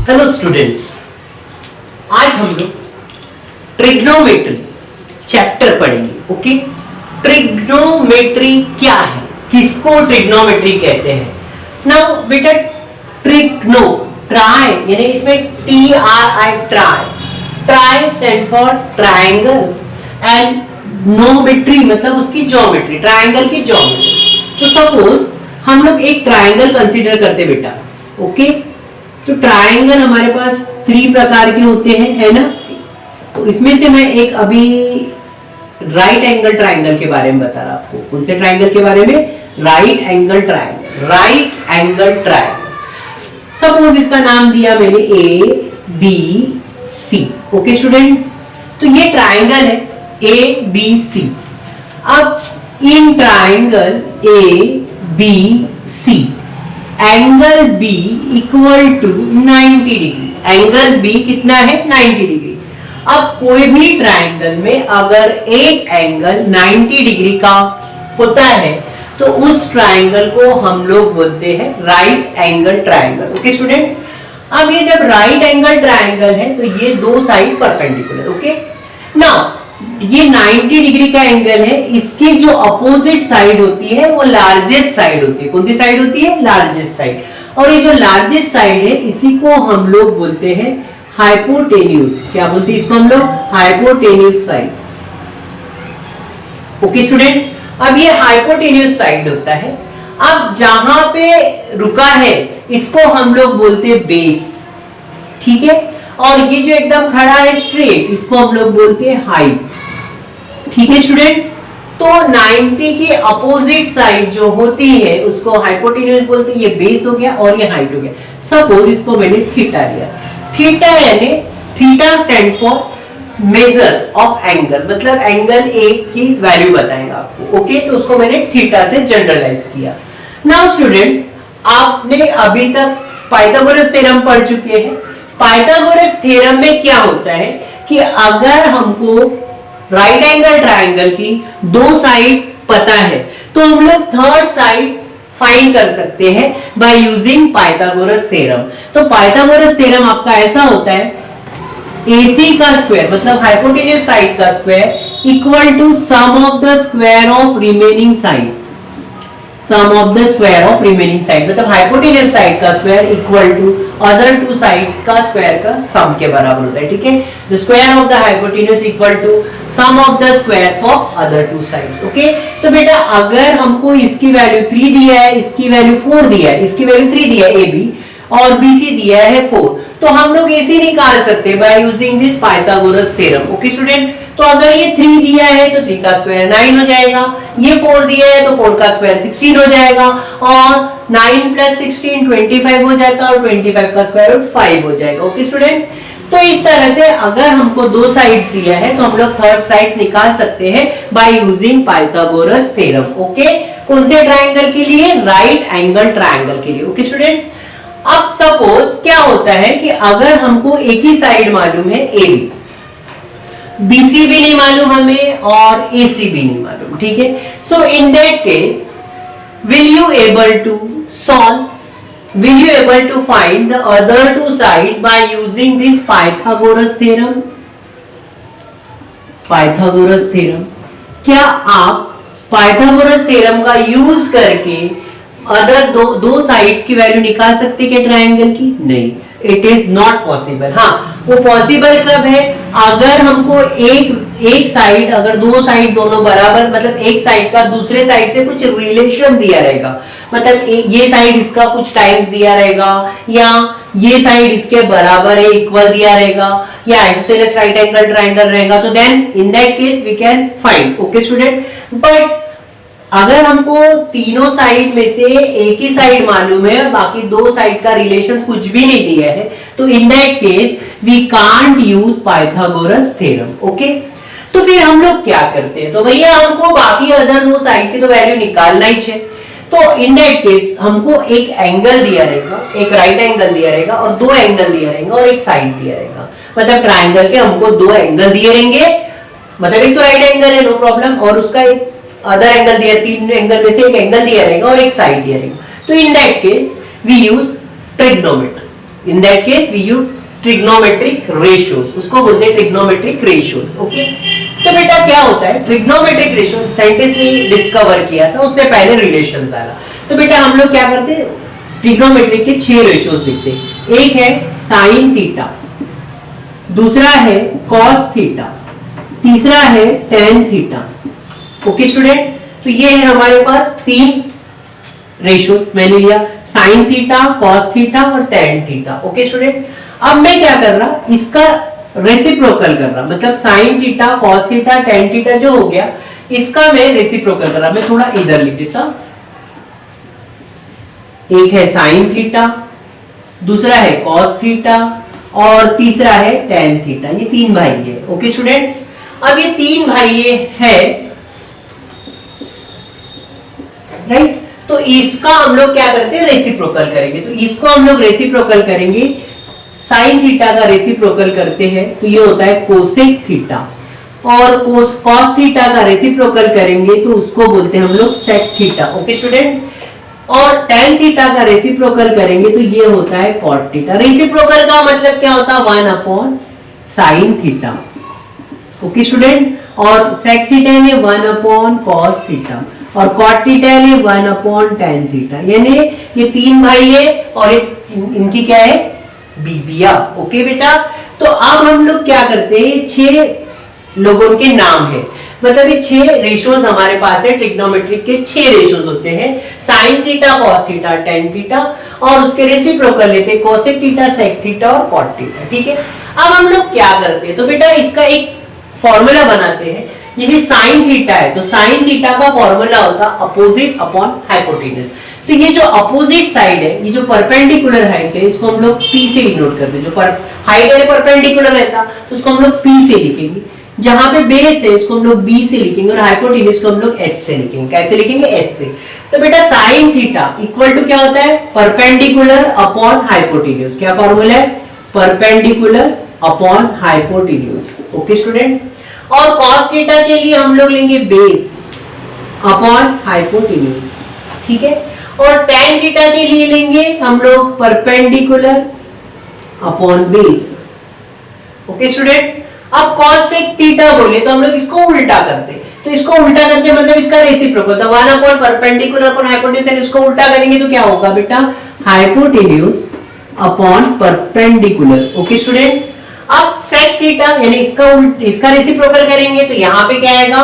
Hello students, आज हम लोग ट्रिग्नोमेट्री चैप्टर पढ़ेंगे। ओके, ट्रिग्नोमेट्री क्या है, किसको ट्रिग्नोमेट्री कहते हैं? नाउ बेटा, ट्रिग्नो ट्राई यानी इसमें TRI tri stands for triangle and nometry मतलब उसकी ज्योमेट्री, ट्रायंगल की ज्योमेट्री। तो सपोज हम लोग एक ट्रायंगल कंसीडर करते बेटा। ओके, तो ट्रायंगल हमारे पास 3 प्रकार के होते हैं, है ना? तो इसमें से मैं एक अभी राइट एंगल ट्रायंगल के बारे में बता रहा आपको। कौन से ट्रायंगल के बारे में? Right angle triangle. Right angle triangle, suppose इसका नाम दिया मैंने ABC। ओके स्टूडेंट, तो ये ट्रायंगल है ABC। अब in triangle ABC angle B equal to 90 degree. Angle B कितना है? 90 डिग्री। अब कोई भी ट्रायंगल में अगर एक एंगल 90 डिग्री का होता है तो उस ट्रायंगल को हम लोग बोलते हैं right angle triangle. Okay students, अब ये जब राइट एंगल ट्रायंगल है तो ये दो साइड परपेंडिकुलर। ओके, नाउ ये 90 डिग्री का एंगल है, इसकी जो अपोजिट साइड होती है वो लार्जेस्ट साइड होती है। कौन सी साइड होती है? Largest side. और ये जो लार्जेस्ट साइड है इसी को हम लोग बोलते हैं हाइपोटेन्यूज। क्या बोलते हैं इसको हम लोग? Hypotenuse side. ओके स्टूडेंट, अब ये हाइपोटेन्यूज साइड होता है। अब जहां पे रुका है इसको हम लोग बोलते हैं बेस, ठीक है? और ये जो एकदम खड़ा है स्ट्रेट, इसको हम लोग बोलते हैं हाइट, ठीक है स्टूडेंट्स? तो 90 की अपोजिट साइड जो होती है उसको हाइपोटेन्यूज बोलते हैं। ये बेस हो गया और ये हाइट हो गया। सपोज इसको मैंने थीटा लिया। थीटा यानी theta stand for measure of angle, मतलब एंगल ए की वैल्यू बताएगा आपको। ओके, तो उसको मैंने थीटा से जनरलाइज किया। नाउ स्टूडेंट्स, आपने अभी तक पाइथागोरस थ्योरम पढ़ चुके हैं। पाइथागोरस थ्योरम में क्या होता है कि अगर हमको राइट एंगल ट्रायंगल की दो साइड्स पता है तो हम लोग थर्ड साइड फाइंड कर सकते हैं बाय यूजिंग पाइथागोरस थ्योरम। तो पाइथागोरस थ्योरम आपका ऐसा होता है, AC का स्क्वायर मतलब हाइपोटेन्यूज साइड का square equal to sum of the square of remaining side. Sum of the square of remaining side मतलब हाइपोटेन्यूज साइड का square equal to other two sides का स्क्वायर का सम के बराबर होता है, ठीक है? The square of the hypotenuse equal to sum of the squares of other two sides. Okay, तो बेटा अगर हमको इसकी वैल्यू 3 दिया है, इसकी वैल्यू 4 दिया है, इसकी वैल्यू 3 दिया है AB और BC दिया है 4, तो हम लोग AC निकाल सकते हैं by using this Pythagoras theorem. Okay student, तो अगर ये 3 दिया है तो 3 का स्क्वायर 9 हो जाएगा, ये 4 दिया है तो 4 का स्क्वायर 16 हो जाएगा और 9 प्लस 16 25 हो जाएगा और 25 का स्क्वायर रूट 5 हो जाएगा। ओके स्टूडेंट्स, तो इस तरह से अगर हमको दो साइड्स दिया है तो हम लोग थर्ड साइड्स निकाल सकते हैं by using Pythagoras theorem. Okay, कौन से ट्रायंगल के लिए? राइट एंगल ट्रायंगल के लिए। ओके स्टूडेंट्स, अब सपोज क्या होता है कि अगर हमको एक ही साइड मालूम है AB, BC भी नहीं मालूम हमें और AC भी नहीं मालूम, ठीक है? So in that case will you able to find the other two sides by using this Pythagoras theorem? Pythagoras theorem, क्या आप पाइथागोरस थ्योरम का यूज करके अदर दो साइड्स की वैल्यू निकाल सकते क्या ट्रायंगल की? नहीं, इट इज नॉट पॉसिबल। हाँ, वो पॉसिबल कब है? अगर हमको एक साइड, अगर दो साइड दोनों बराबर मतलब एक साइड का दूसरे साइड से कुछ रिलेशन दिया रहेगा, मतलब ये साइड इसका कुछ टाइम्स दिया रहेगा या ये साइड इसके बराबर है, इक्वल दिया रहेगा या आइसोसेलेस राइट एंगल ट्रायंगल रहेगा, तो then in that case we can find. Okay student, but अगर हमको तीनों साइड में से एक ही साइड मालूम है और बाकी दो साइड का रिलेशन कुछ भी नहीं दिया है, तो in that case we can't use Pythagoras theorem. Okay, तो फिर हम लोग क्या करते हैं? तो भैया हमको बाकी अदर दो साइड की तो वैल्यू निकालना ही है। तो इन दैट केस हमको एक एंगल दिया रहेगा, एक राइट एंगल दिया रहेगा और दो एंगल दिया रहेगा और एक साइड दिया रहेगा। मतलब ट्रायंगल के हमको दो एंगल दिए रहेंगे, मतलब एक तो राइट एंगल है नो प्रॉब्लम और उसका एक अदर एंगल दिया, तीन एंगल में से एक एंगल दिया रहेगा और एक साइड दिया रहेगा। तो in that case we use trigonometry. In that case we use trigonometric ratios, उसको बोलते हैं ट्रिग्नोमेट्रिक रेशियोज। ओके, तो बेटा क्या होता है ट्रिग्नोमेट्रिक रेशियोज, साइंटिस्ट ने डिस्कवर किया था, उसने पहले रिलेशन डाला। तो बेटा हम लोग क्या करते हैं, ट्रिग्नोमेट्रिक के 6 रेशियोज लिखते हैं। एक है साइन थीटा, दूसरा है कॉस थीटा, तीसरा है टेन थीटा। ओके स्टूडेंट्स, तो ये है हमारे पास 3 रेशियोज मैंने लिया, साइन थीटा, कॉस थीटा और टेन थीटा। ओके स्टूडेंट, अब मैं क्या कर रहा, इसका रेसिप्रोकल कर रहा, मतलब sign theta, cos theta, tan theta जो हो गया, इसका मैं रेसिप्रोकल कर रहा। मैं थोड़ा इधर लिख देता, एक है साइन थीटा, दूसरा है कॉस थीटा और तीसरा है टेन थीटा। ये 3 भाई है। ओके स्टूडेंट्स, अब ये 3 भाई है, राइट, तो इसका हम लोग क्या करते हैं रेसिप्रोकल करेंगे। तो इसको हम लोग रेसिप्रोकल करेंगे, साइन थीटा का रेसिप्रोकल करते हैं तो ये होता है कोसेक थीटा, और कॉस थीटा का रेसिप्रोकल करेंगे तो उसको बोलते हैं हम लोग सेक थीटा। ओके स्टूडेंट, और टेन थीटा का रेसिप्रोकल करेंगे तो ये होता है कॉट थीटा। रेसिप्रोकल का मतलब क्या होता है 1 upon sine theta. Okay student, और सेक थीटा ने 1 अपॉन कॉस थीटा और कॉट थीटा ने 1 अपॉन टेन थीटा। यानी ये 3 भाई है और इनकी क्या है बीबिया। ओके बेटा, तो अब हम लोग क्या करते हैं, 6 लोगों के नाम है, मतलब ये 6 रेशियोज हमारे पास है, ट्रिग्नोमेट्रिक के 6 रेशियोज होते हैं, sign theta, cos theta, tan theta, और उसके रेसिप्रोकल लेते हैं कोसेक थीटा, सेक थीटा और कॉट थीटा। ठीक है, अब हम लोग क्या करते हैं, तो बेटा इसका एक फॉर्मूला बनाते हैं। जैसे साइन थीटा है तो साइन थीटा का फॉर्मूला होता है अपोजिट अपॉन हाइपोटेन्यूज। तो ये जो अपोजिट साइड है, ये जो परपेंडिकुलर हाइट है, इसको हम लोग P से डिनोट करते हैं। जो हाइट है परपेंडिकुलर रहता तो उसको हम लोग P से लिखेंगे, जहां पे बेस है इसको हम लोग B से लिखेंगे और हाइपोटेन्यूज को हम लोग H से लिखेंगे। कैसे लिखेंगे, H से। तो बेटा साइन थीटा इक्वल टू क्या होता है, परपेंडिकुलर अपॉन हाइपोटेन्यूज। क्या फॉर्मूला है, perpendicular upon hypotenuse. Okay student, और कॉस थीटा के लिए हम लोग लेंगे बेस अपॉन हाइपोटेन्यूज। ठीक है, और टेन थीटा के लिए लेंगे हम लोग perpendicular upon base. Okay student, अब कॉस सेक थीटा बोले तो हम लोग इसको उल्टा करते, तो इसको उल्टा करते मतलब इसका रेसिप्रोकल, तो 1 अपॉन परपेंडिकुलर अपॉन हाइपोटेन्यूज, इसको उल्टा करेंगे तो क्या होगा बेटा, hypotenuse upon perpendicular. Okay student, अब सेक थीटा यानी इसका रेसिप्रोकल करेंगे तो यहाँ पे क्या आएगा,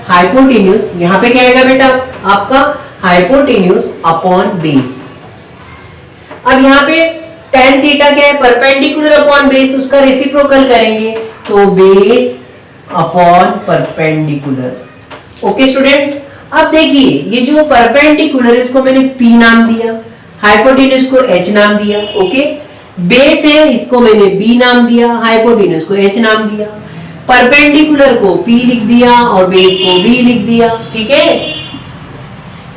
हाइपोटेन्यूज, यहाँ पे क्या आएगा बेटा आपका हाइपोटेन्यूज अपॉन बेस। अब यहाँ पे टेन थीटा क्या है, परपेंडिकुलर अपॉन बेस, उसका रेसिप्रोकल करेंगे तो base upon perpendicular. Okay student, अब देखिए ये जो परपेंडिकुलर इसको मैंने P नाम दिया, हाइपोटेन्यूज को H नाम दिया। ओके, बेस है इसको मैंने B नाम दिया, हाइपोटेन्यूज को H नाम दिया, परपेंडिकुलर को P लिख दिया और बेस को B लिख दिया। ठीक है,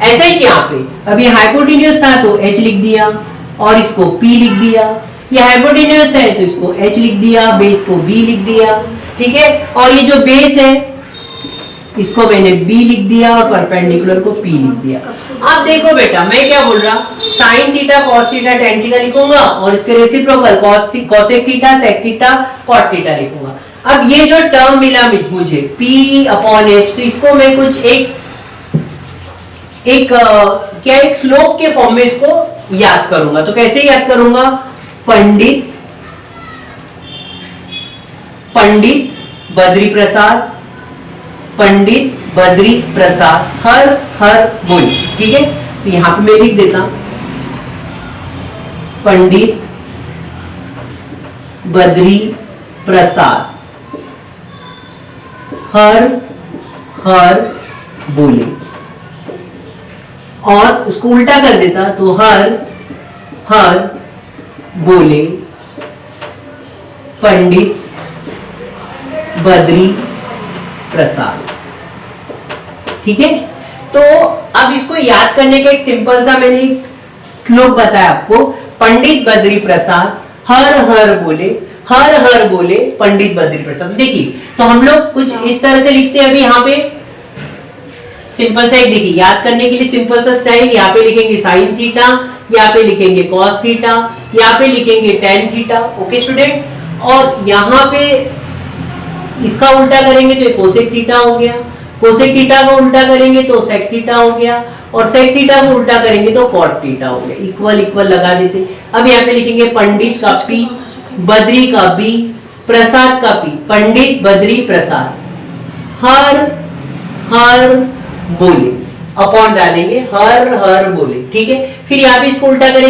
ऐसा ही यहाँ पे अब ये हाइपोटेन्यूज था तो H लिख दिया और इसको P लिख दिया, ये हाइपोटेन्यूज है तो इसको H लिख दिया, बेस को B लिख दिया। ठीक है, और ये जो बेस है इसको मैंने B लिख दिया और परपेंडिकुलर को P लिख दिया। अब देखो बेटा मैं क्या बोल रहा, sine theta, cos theta, tan theta लिखूंगा और इसके reciprocal cosec theta, sec theta, cot theta लिखूंगा। अब ये जो टर्म मिला मुझे P अपॉन H, तो इसको मैं कुछ एक श्लोक के फॉर्म में इसको याद करूंगा। तो कैसे याद करूंगा, पंडित बद्री प्रसाद, पंडित बद्री प्रसाद हर हर बोल। ठीक है, तो यहां पे मैं लिख देता पंडित बद्री प्रसाद हर हर बोले, और उसको उल्टा कर देता तो हर हर बोले पंडित बद्री प्रसाद। ठीक है, तो अब इसको याद करने का एक सिंपल सा मैंने एक श्लोक बताया आपको, पंडित बद्री प्रसाद हर हर बोले पंडित बद्री प्रसाद। देखिए तो हम लोग कुछ इस तरह से लिखते हैं। अभी यहाँ पे सिंपल सा एक देखिए, याद करने के लिए सिंपल सा स्टाइल, यहाँ पे लिखेंगे साइन थीटा, यहाँ पे लिखेंगे कॉस थीटा, यहाँ पे लिखेंगे टेन थीटा। ओके स्टूडेंट, और यहाँ पे इसका उल्टा करेंगे तो ये कोसेक थीटा हो गया, कोसेक थीटा को उल्टा करेंगे तो सेक थीटा हो गया, और सेक थीटा को उल्टा करेंगे तो कॉट थीटा हो गया। इक्वल इक्वल लगा देते। अब यहाँ पे लिखेंगे पंडित का पी, बद्री का बी, प्रसाद का पी, पंडित बद्री प्रसाद, हर हर बोले, अपॉन डालेंगे हर हर बोले। ठीक है, फिर यहाँ पे इसको उल्टा करेंगे